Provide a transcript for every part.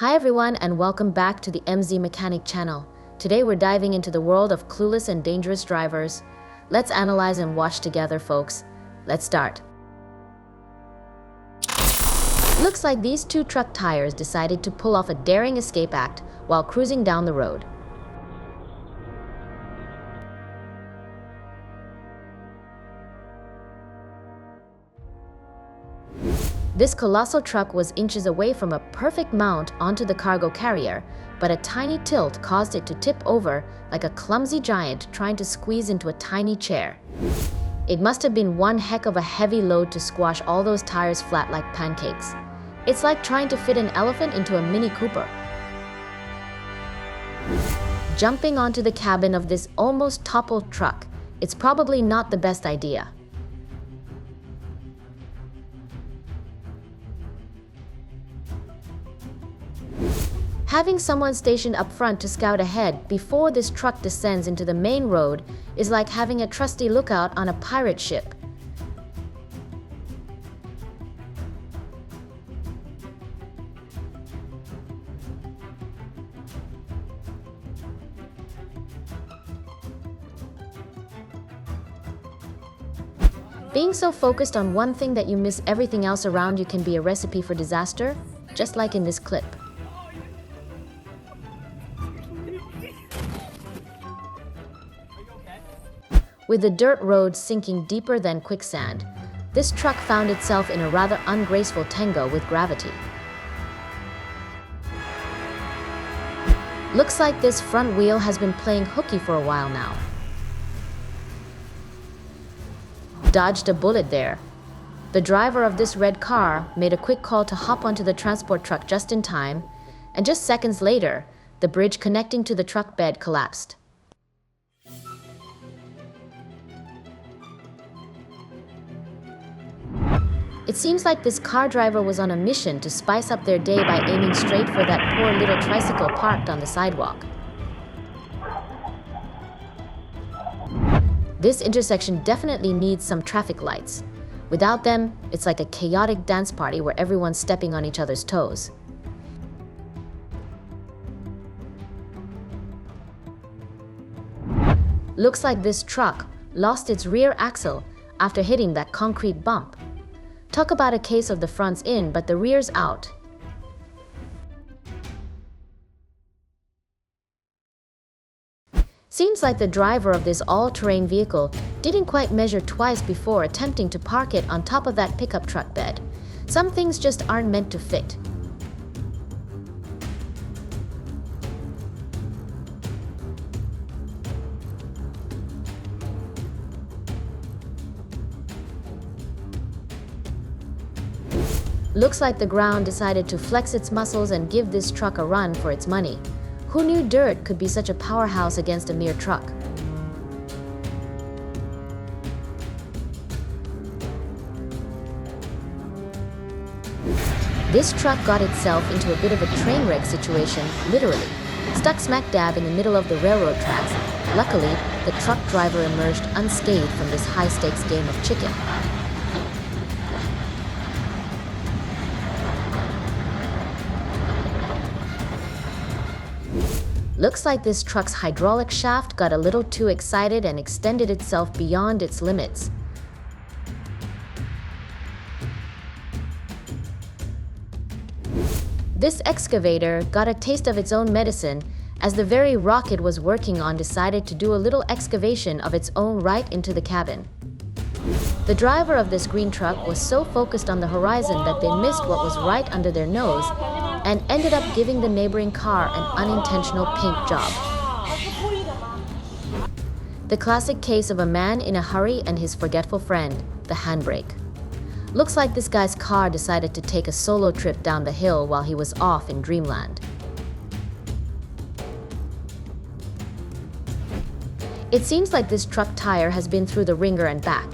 Hi everyone and welcome back to the MZ Mechanic channel. Today we're diving into the world of clueless and dangerous drivers. Let's analyze and watch together, folks. Let's start. Looks like these two truck tires decided to pull off a daring escape act while cruising down the road. This colossal truck was inches away from a perfect mount onto the cargo carrier, but a tiny tilt caused it to tip over like a clumsy giant trying to squeeze into a tiny chair. It must have been one heck of a heavy load to squash all those tires flat like pancakes. It's like trying to fit an elephant into a Mini Cooper. Jumping onto the cabin of this almost toppled truck, it's probably not the best idea. Having someone stationed up front to scout ahead before this truck descends into the main road is like having a trusty lookout on a pirate ship. Being so focused on one thing that you miss everything else around you can be a recipe for disaster, just like in this clip. With the dirt road sinking deeper than quicksand, this truck found itself in a rather ungraceful tango with gravity. Looks like this front wheel has been playing hooky for a while now. Dodged a bullet there. The driver of this red car made a quick call to hop onto the transport truck just in time, and just seconds later, the bridge connecting to the truck bed collapsed. It seems like this car driver was on a mission to spice up their day by aiming straight for that poor little tricycle parked on the sidewalk. This intersection definitely needs some traffic lights. Without them, it's like a chaotic dance party where everyone's stepping on each other's toes. Looks like this truck lost its rear axle after hitting that concrete bump. Talk about a case of the front's in, but the rear's out. Seems like the driver of this all-terrain vehicle didn't quite measure twice before attempting to park it on top of that pickup truck bed. Some things just aren't meant to fit. Looks like the ground decided to flex its muscles and give this truck a run for its money. Who knew dirt could be such a powerhouse against a mere truck? This truck got itself into a bit of a train wreck situation, literally. Stuck smack dab in the middle of the railroad tracks. Luckily, the truck driver emerged unscathed from this high-stakes game of chicken. Looks like this truck's hydraulic shaft got a little too excited and extended itself beyond its limits. This excavator got a taste of its own medicine as the very rock it was working on decided to do a little excavation of its own right into the cabin. The driver of this green truck was so focused on the horizon that they missed what was right under their nose and ended up giving the neighboring car an unintentional paint job. The classic case of a man in a hurry and his forgetful friend, the handbrake. Looks like this guy's car decided to take a solo trip down the hill while he was off in dreamland. It seems like this truck tire has been through the ringer and back.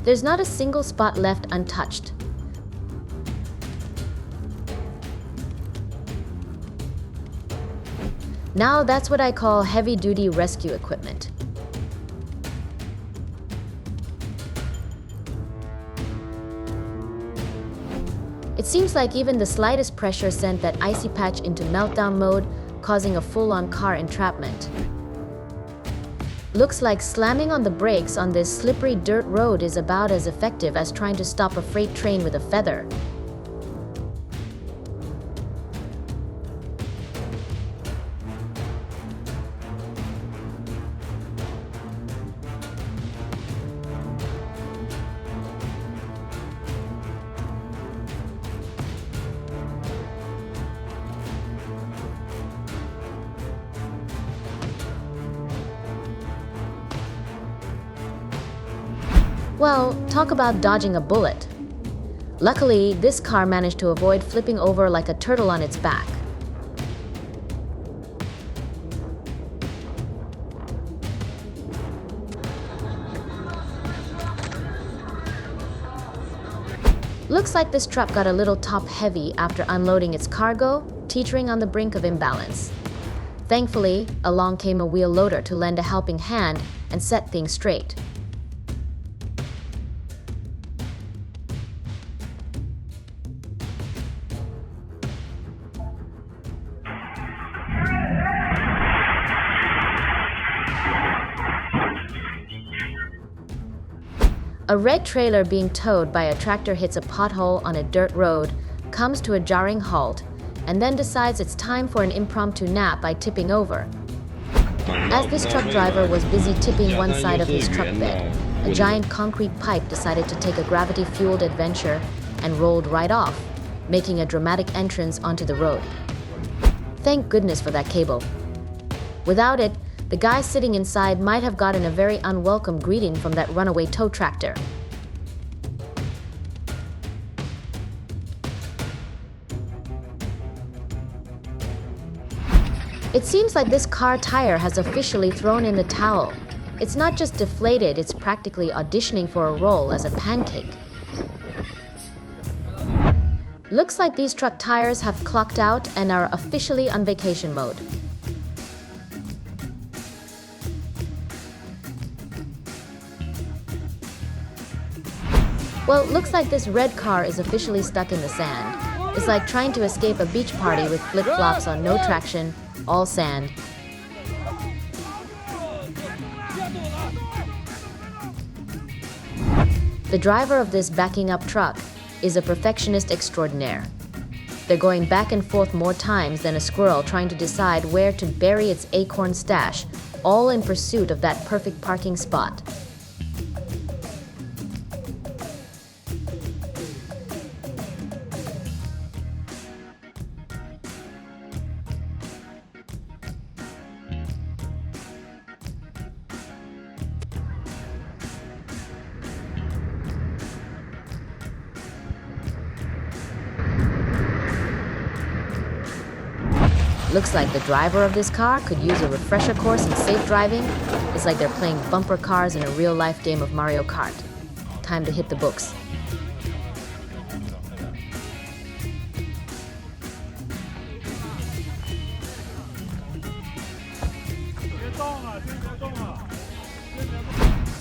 There's not a single spot left untouched. Now that's what I call heavy-duty rescue equipment. It seems like even the slightest pressure sent that icy patch into meltdown mode, causing a full-on car entrapment. Looks like slamming on the brakes on this slippery dirt road is about as effective as trying to stop a freight train with a feather. Well, talk about dodging a bullet. Luckily, this car managed to avoid flipping over like a turtle on its back. Looks like this truck got a little top-heavy after unloading its cargo, teetering on the brink of imbalance. Thankfully, along came a wheel loader to lend a helping hand and set things straight. A red trailer being towed by a tractor hits a pothole on a dirt road, comes to a jarring halt, and then decides it's time for an impromptu nap by tipping over. As this truck driver was busy tipping one side of his truck bed, a giant concrete pipe decided to take a gravity-fueled adventure and rolled right off, making a dramatic entrance onto the road. Thank goodness for that cable. Without it, the guy sitting inside might have gotten a very unwelcome greeting from that runaway tow tractor. It seems like this car tire has officially thrown in the towel. It's not just deflated, it's practically auditioning for a role as a pancake. Looks like these truck tires have clocked out and are officially on vacation mode. Well, looks like this red car is officially stuck in the sand. It's like trying to escape a beach party with flip-flops on no traction, all sand. The driver of this backing up truck is a perfectionist extraordinaire. They're going back and forth more times than a squirrel trying to decide where to bury its acorn stash, all in pursuit of that perfect parking spot. Looks like the driver of this car could use a refresher course in safe driving. It's like they're playing bumper cars in a real-life game of Mario Kart. Time to hit the books.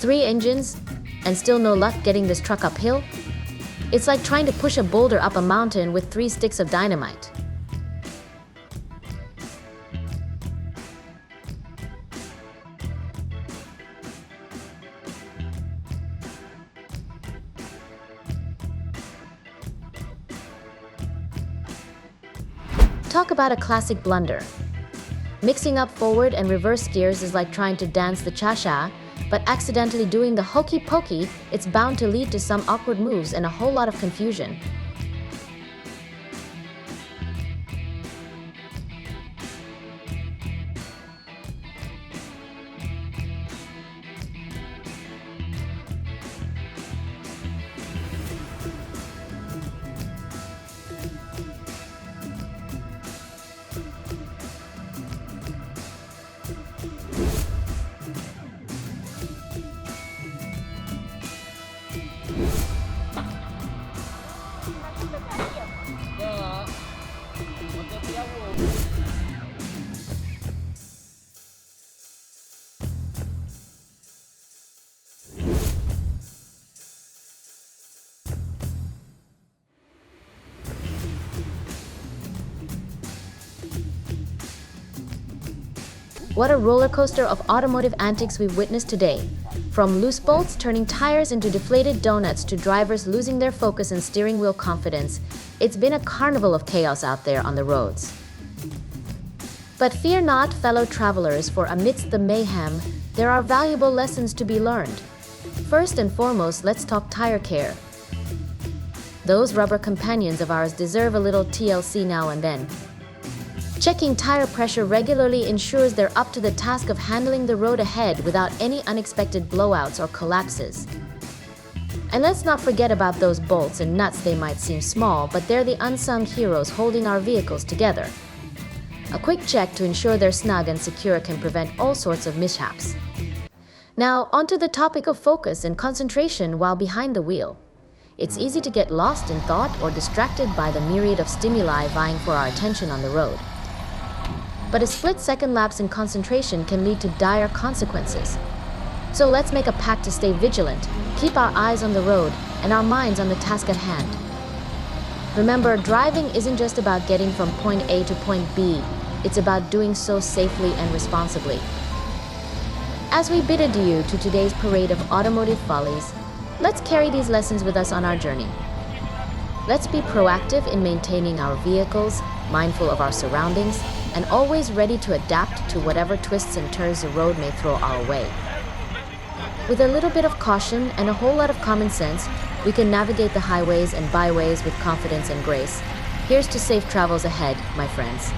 Three engines, and still no luck getting this truck uphill? It's like trying to push a boulder up a mountain with 3 sticks of dynamite. Talk about a classic blunder. Mixing up forward and reverse gears is like trying to dance the cha-cha, but accidentally doing the hokey-pokey, it's bound to lead to some awkward moves and a whole lot of confusion. What a roller coaster of automotive antics we've witnessed today. From loose bolts turning tires into deflated donuts to drivers losing their focus and steering wheel confidence, it's been a carnival of chaos out there on the roads. But fear not, fellow travelers, for amidst the mayhem, there are valuable lessons to be learned. First and foremost, let's talk tire care. Those rubber companions of ours deserve a little TLC now and then. Checking tire pressure regularly ensures they're up to the task of handling the road ahead without any unexpected blowouts or collapses. And let's not forget about those bolts and nuts. They might seem small, but they're the unsung heroes holding our vehicles together. A quick check to ensure they're snug and secure can prevent all sorts of mishaps. Now, onto the topic of focus and concentration while behind the wheel. It's easy to get lost in thought or distracted by the myriad of stimuli vying for our attention on the road. But a split-second lapse in concentration can lead to dire consequences. So let's make a pact to stay vigilant, keep our eyes on the road, and our minds on the task at hand. Remember, driving isn't just about getting from point A to point B, it's about doing so safely and responsibly. As we bid adieu to today's parade of automotive follies, let's carry these lessons with us on our journey. Let's be proactive in maintaining our vehicles, mindful of our surroundings, and always ready to adapt to whatever twists and turns the road may throw our way. With a little bit of caution and a whole lot of common sense, we can navigate the highways and byways with confidence and grace. Here's to safe travels ahead, my friends.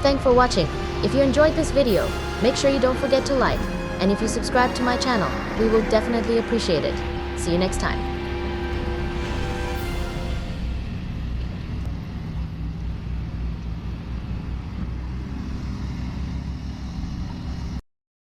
Thanks for watching. If you enjoyed this video, make sure you don't forget to like, and if you subscribe to my channel, we will definitely appreciate it. See you next time.